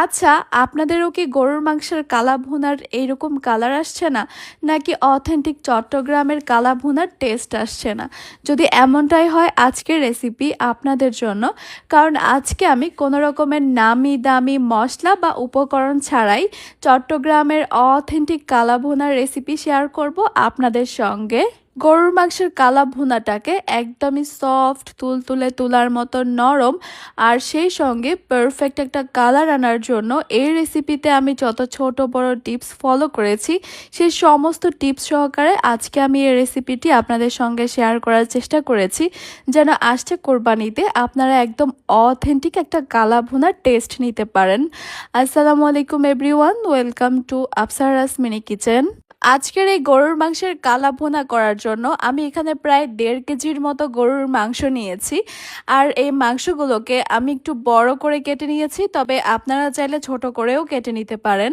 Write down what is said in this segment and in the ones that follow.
আচ্ছা, আপনাদেরও কি গরুর মাংসের কালা ভুনার এইরকম কালার আসছে না? নাকি অথেন্টিক চট্টগ্রামের কালা ভুনার টেস্ট আসছে না? যদি এমনটাই হয় আজকের রেসিপি আপনাদের জন্য। কারণ আজকে আমি কোনো রকমের নামি দামি মশলা বা উপকরণ ছাড়াই চট্টগ্রামের অথেন্টিক কালা ভুনার রেসিপি শেয়ার করব আপনাদের সঙ্গে। গরুর মাংসের কালা ভুনাটাকে একদমই সফট তুলতুলে তুলার মতো নরম আর সেই সঙ্গে পারফেক্ট একটা কালার আনার জন্য এই রেসিপিতে আমি যত ছোট বড় টিপস ফলো করেছি সেই সমস্ত টিপস সহকারে আজকে আমি এই রেসিপিটি আপনাদের সঙ্গে শেয়ার করার চেষ্টা করেছি, যেন আসছে কোরবানিতে আপনারা একদম অথেন্টিক একটা কালা ভুনার টেস্ট নিতে পারেন। আসসালামু আলাইকুম everyone, welcome to Afsara's mini kitchen. আজকের এই গরুর মাংসের কালা ভুনা করার জন্য আমি এখানে প্রায় 1.5 কেজির মতো গরুর মাংস নিয়েছি। আর এই মাংসগুলোকে আমি একটু বড় করে কেটে নিয়েছি, তবে আপনারা চাইলে ছোট করেও কেটে নিতে পারেন।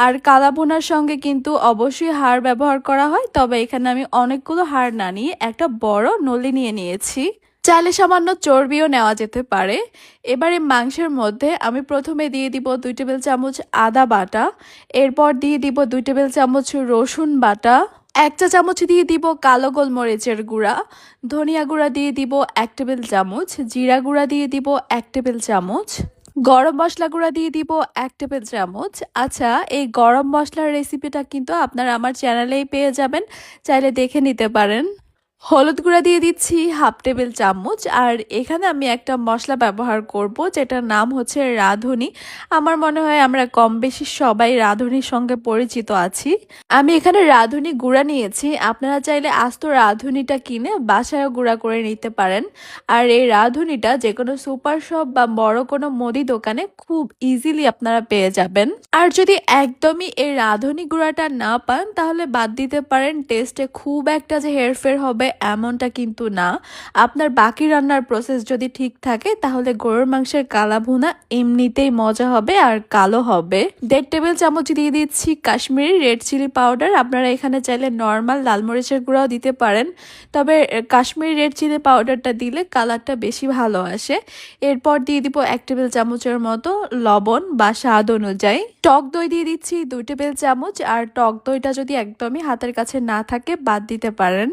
আর কালা ভুনার সঙ্গে কিন্তু অবশ্যই হাড় ব্যবহার করা হয়, তবে এখানে আমি অনেকগুলো হাড় না নিয়ে একটা বড় নলি নিয়ে নিয়েছি। চাইলে সামান্য চর্বিও নেওয়া যেতে পারে। এবারে মাংসের মধ্যে আমি প্রথমে দিয়ে দিব 2 টেবিল চামচ আদা বাটা, এরপর দিয়ে দিব 2 টেবিল চামচ রসুন বাটা, 1 চা চামচ দিয়ে দিব কালো গোলমরিচের গুঁড়া, ধনিয়া গুঁড়া দিয়ে দিব 1 টেবিল চামচ, জিরা গুঁড়া দিয়ে দিব 1 টেবিল চামচ, গরম মশলা গুঁড়া দিয়ে দিব 1 টেবিল চামচ। আচ্ছা, এই গরম মশলার রেসিপিটা কিন্তু আপনারা আমার চ্যানেলেই পেয়ে যাবেন, চাইলে দেখে নিতে পারেন। হলুদ গুঁড়া দিয়ে দিচ্ছি 1/2 টেবিল চামচ। আর এখানে আমি একটা মশলা ব্যবহার করব যেটার নাম হচ্ছে রাঁধুনি। আমার মনে হয় আমরা কম বেশি সবাই রাঁধুনির সঙ্গে পরিচিত আছি। আমি এখানে রাঁধুনি গুঁড়া নিয়েছি, আপনারা চাইলে আস্ত রাঁধুনিটা কিনে বাসায় গুঁড়া করে নিতে পারেন। আর এই রাঁধুনিটা যে কোনো সুপার শপ বা বড় কোনো মুদি দোকানে খুব ইজিলি আপনারা পেয়ে যাবেন। আর যদি একদমই এই রাঁধুনি গুঁড়াটা না পান তাহলে বাদ দিতে পারেন, টেস্টে খুব একটা যে হেরফের হবে এমনটা কিন্তু না। আপনার বাকি রান্নার প্রসেস যদি ঠিক থাকে তাহলে গরুর মাংসের কালা ভুনা এমনিতেই মজা হবে আর কালো হবে। 1.5 টেবিল চামচ দিয়ে দিচ্ছি কাশ্মীরি রেড চিলি পাউডার। আপনারা এখানে চাইলে নর্মাল লাল মরিচের গুঁড়াও দিতে পারেন, তবে কাশ্মীরি রেড চিলি পাউডারটা দিলে কালারটা বেশি ভালো আসে। এরপর দিয়ে দিব 1 টেবিল চামচের মতো লবণ বা স্বাদ অনুযায়ী। টক দই দিয়ে দিচ্ছি 2 টেবিল চামচ। আর টক দইটা যদি একদমই হাতের কাছে না থাকে বাদ দিতে পারেন।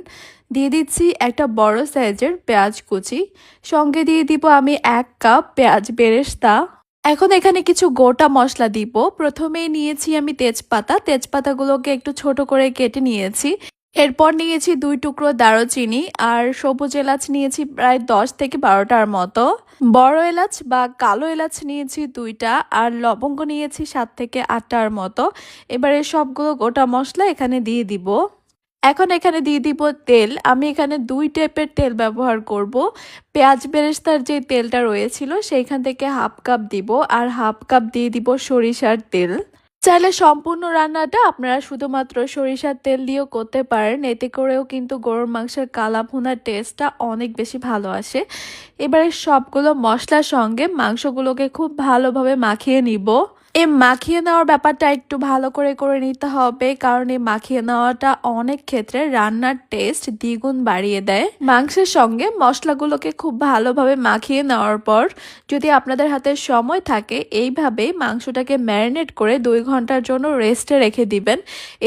দিয়ে দিচ্ছি একটা বড় সাইজের পেঁয়াজ কুচি, সঙ্গে দিয়ে দিব আমি 1 কাপ পেঁয়াজ বেরেস্তা। এখন এখানে কিছু গোটা মশলা দিব। প্রথমেই নিয়েছি আমি তেজপাতা, তেজপাতাগুলোকে একটু ছোট করে কেটে নিয়েছি। এরপর নিয়েছি 2 টুকরো দারুচিনি, আর সবুজ এলাচ নিয়েছি প্রায় 10 থেকে 12টার মতো, বড় এলাচ বা কালো এলাচ নিয়েছি 2টা, আর লবঙ্গ নিয়েছি 7 থেকে 8টার মতো। এবারে সবগুলো গোটা মশলা এখানে দিয়ে দিব। এখন এখানে দিয়ে দিব তেল। আমি এখানে 2 টাইপের তেল ব্যবহার করব। পেঁয়াজ বেরেস্তার যে তেলটা রয়েছিল সেইখান থেকে 1/2 কাপ দিব, আর 1/2 কাপ দিয়ে দিব সরিষার তেল। চাইলে সম্পূর্ণ রান্নাটা আপনারা শুধুমাত্র সরিষার তেল দিয়েও করতে পারেন, এতে করেও কিন্তু গরুর মাংসের কালা ভুনার টেস্টটা অনেক বেশি ভালো আসে। এবারে সবগুলো মশলার সঙ্গে মাংসগুলোকে খুব ভালোভাবে মাখিয়ে নিব। এই মাখিয়ে নেওয়ার ব্যাপারটা একটু ভালো করে করে নিতে হবে, কারণ এই মাখিয়ে নেওয়াটা অনেক ক্ষেত্রে রান্নার টেস্ট দ্বিগুণ বাড়িয়ে দেয়। মাংসের সঙ্গে মশলাগুলোকে খুব ভালোভাবে মাখিয়ে নেওয়ার পর যদি আপনাদের হাতে সময় থাকে এইভাবে মাংসটাকে ম্যারিনেট করে 2 ঘন্টার জন্য রেস্টে রেখে দিবেন।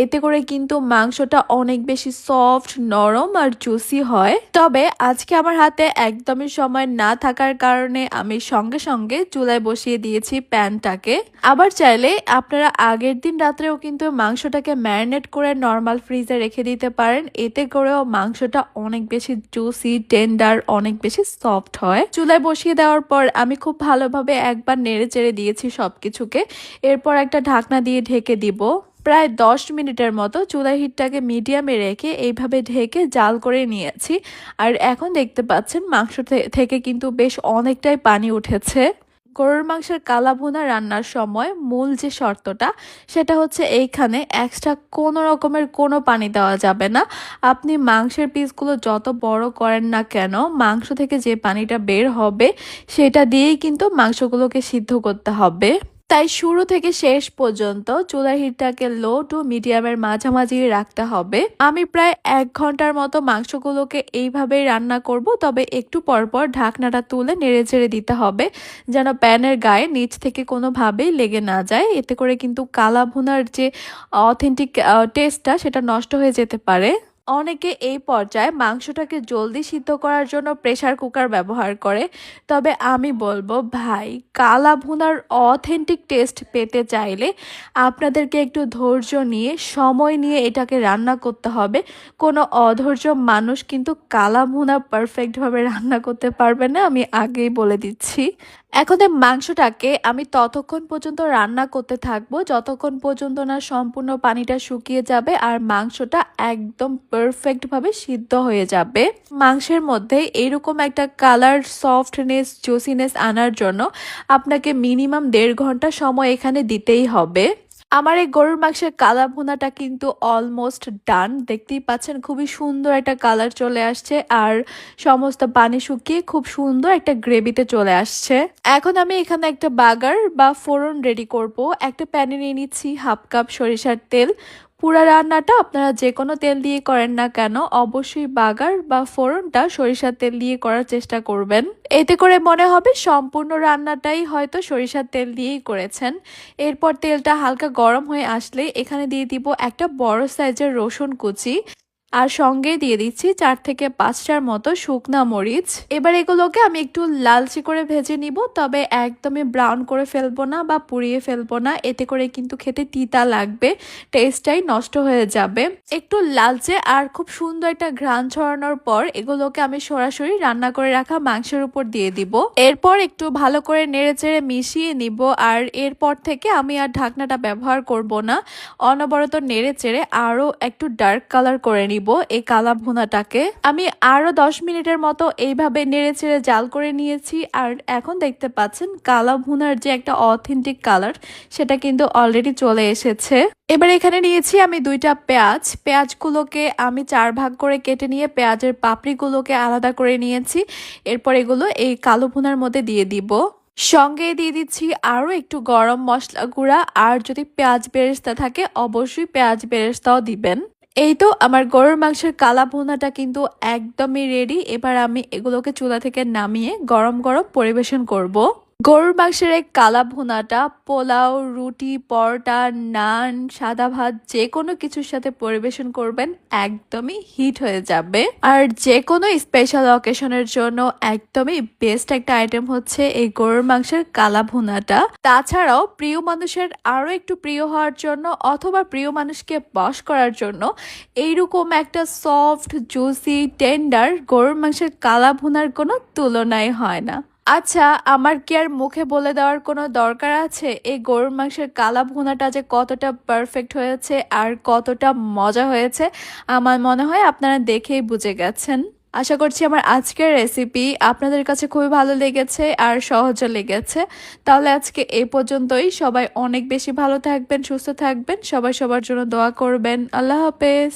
এতে করে কিন্তু মাংসটা অনেক বেশি সফট, নরম আর জুসি হয়। তবে আজকে আমার হাতে একদমই সময় না থাকার কারণে আমি সঙ্গে সঙ্গে চুলায় বসিয়ে দিয়েছি প্যানটাকে। আবার চাইলে আপনারা আগের দিন রাত্রেও কিন্তু মাংসটাকে ম্যারিনেট করে নর্মাল ফ্রিজে রেখে দিতে পারেন, এতে করেও মাংসটা অনেক বেশি জুসি, টেন্ডার, অনেক বেশি সফট হয়। চুলায় বসিয়ে দেওয়ার পর আমি খুব ভালোভাবে একবার নেড়ে চেড়ে দিয়েছি সবকিছুকে। এরপর একটা ঢাকনা দিয়ে ঢেকে দিব। প্রায় 10 মিনিটের মতো চুলার হিটটাকে মিডিয়ামে রেখে এইভাবে ঢেকে জাল করে নিয়েছি। আর এখন দেখতে পাচ্ছেন মাংস থেকে কিন্তু বেশ অনেকটাই পানি উঠেছে। গরুর মাংসের কালা ভুনা রান্নার সময় মূল যে শর্তটা সেটা হচ্ছে এইখানে এক্সট্রা কোনো রকমের কোনো পানি দেওয়া যাবে না। আপনি মাংসের পিসগুলো যত বড় করেন না কেন, মাংস থেকে যে পানিটা বের হবে সেটা দিয়েই কিন্তু মাংসগুলোকে সিদ্ধ করতে হবে। তাই শুরু থেকে শেষ পর্যন্ত চুলার হিটটাকে লো টু মিডিয়ামের মাঝামাঝি রাখতে হবে। আমি প্রায় 1 ঘন্টার মতো মাংসগুলোকে এইভাবেই রান্না করব, তবে একটু পরপর ঢাকনাটা তুলে নেড়ে চেড়ে দিতে হবে যেন প্যানের গায়ে নিচ থেকে কোনোভাবেই লেগে না যায়। এতে করে কিন্তু কালা ভুনার যে অথেন্টিক টেস্টটা সেটা নষ্ট হয়ে যেতে পারে। অনেকে এই পর্যায়ে মাংসটাকে জলদি সিদ্ধ করার জন্য প্রেসার কুকার ব্যবহার করে, তবে আমি বলবো ভাই, কালা ভুনার অথেন্টিক টেস্ট পেতে চাইলে আপনাদেরকে একটু ধৈর্য নিয়ে সময় নিয়ে এটাকে রান্না করতে হবে। কোনো অধৈর্য মানুষ কিন্তু কালা ভুনা পারফেক্টভাবে রান্না করতে পারবে না, আমি আগেই বলে দিচ্ছি। এখন এই মাংসটাকে আমি ততক্ষণ পর্যন্ত রান্না করতে থাকবো যতক্ষণ পর্যন্ত না সম্পূর্ণ পানিটা শুকিয়ে যাবে আর মাংসটা একদম পারফেক্টভাবে সিদ্ধ হয়ে যাবে। মাংসের মধ্যে এরকম একটা কালার, সফটনেস, জুসিনেস আনার জন্য আপনাকে মিনিমাম 1.5 ঘন্টা সময় এখানে দিতেই হবে। আমার এই গরুর মাংসের কালা ভুনাটা কিন্তু অলমোস্ট ডান। দেখতেই পাচ্ছেন খুবই সুন্দর একটা কালার চলে আসছে আর সমস্ত পানি শুকিয়ে খুব সুন্দর একটা গ্রেভিতে চলে আসছে। এখন আমি এখানে একটা বাগার বা ফোড়ন রেডি করব। একটা প্যানে নিয়ে নিচ্ছি 1/2 কাপ সরিষার তেল। পুরা রান্নাটা আপনারা যে কোনো তেল দিয়ে করেন না কেন, অবশ্যই বাগার বা ফোড়নটা সরিষার তেল দিয়ে করার চেষ্টা করবেন। এতে করে মনে হবে সম্পূর্ণ রান্নাটাই হয়তো সরিষার তেল দিয়েই করেছেন। এরপর তেলটা হালকা গরম হয়ে আসলে এখানে দিয়ে দিব একটা বড় সাইজের রসুন কুচি আর সঙ্গে দিয়ে দিচ্ছি 4 থেকে 5টার মতো শুকনা মরিচ। এবার এগুলোকে আমি একটু লালচে করে ভেজে নিব, তবে একদমই ব্রাউন করে ফেলবো না বা পুড়িয়ে ফেলবো না, এতে করে কিন্তু খেতে তিতা লাগবে, টেস্টটাই নষ্ট হয়ে যাবে। একটু লালচে আর খুব সুন্দর একটা ঘ্রাণ ছড়ানোর পর এগুলোকে আমি সরাসরি রান্না করে রাখা মাংসের উপর দিয়ে দিব। এরপর একটু ভালো করে নেড়েচেড়ে মিশিয়ে নিব আর এরপর থেকে আমি আর ঢাকনাটা ব্যবহার করব না, অনবরত নেড়েচেড়ে আরো একটু ডার্ক কালার করে নিব এই কালা ভুনাটাকে। আমি আরো 10 মিনিটের মতো এইভাবে নেড়েচেড়ে জাল করে নিয়েছি আর এখন দেখতে পাচ্ছেন কালা ভুনার যে একটা অথেন্টিক কালার সেটা কিন্তু অলরেডি চলে এসেছে। এবার এখানে নিয়েছি আমি 2টা পেঁয়াজ। পেঁয়াজগুলোকে আমি 4 ভাগ করে কেটে নিয়ে পেঁয়াজের পাপড়িগুলোকে আলাদা করে নিয়েছি। এরপর এগুলো এই কালো ভুনার মধ্যে দিয়ে দিব। সঙ্গে দিয়ে দিচ্ছি আরও একটু গরম মশলা গুঁড়া, আর যদি পেঁয়াজ বেরেস্তা থাকে অবশ্যই পেঁয়াজ বেরেস্তাও দিবেন। এই তো আমার গরুর মাংসের কালা ভুনাটা কিন্তু একদমই রেডি। এবার আমি এগুলোকে চুলা থেকে নামিয়ে গরম গরম পরিবেশন করব। গরুর মাংসের এই কালা ভুনাটা পোলাও, রুটি, পরোটা, নান, সাদা ভাত যে কোনো কিছুর সাথে পরিবেশন করবেন, একদমই হিট হয়ে যাবে। আর যে কোনো স্পেশাল অকেশনের জন্য একদমই বেস্ট একটা আইটেম হচ্ছে এই গরুর মাংসের কালা ভুনাটা। তাছাড়াও প্রিয় মানুষের আরো একটু প্রিয় হওয়ার জন্য অথবা প্রিয় মানুষকে বশ করার জন্য এইরকম একটা সফট, জুসি, টেন্ডার গরুর মাংসের কালা ভুনার কোনো তুলনাই হয় না। আচ্ছা, আমার কি আর মুখে বলে দেওয়ার কোনো দরকার আছে এই গরুর মাংসের কালা ভুনাটা যে কতটা পারফেক্ট হয়েছে আর কতটা মজা হয়েছে? আমার মনে হয় আপনারা দেখেই বুঝে গেছেন। আশা করছি আমার আজকের রেসিপি আপনাদের কাছে খুবই ভালো লেগেছে আর সহজও লেগেছে। তাহলে আজকে এই পর্যন্তই। সবাই অনেক বেশি ভালো থাকবেন, সুস্থ থাকবেন, সবাই সবার জন্য দোয়া করবেন। আল্লাহ হাফেজ।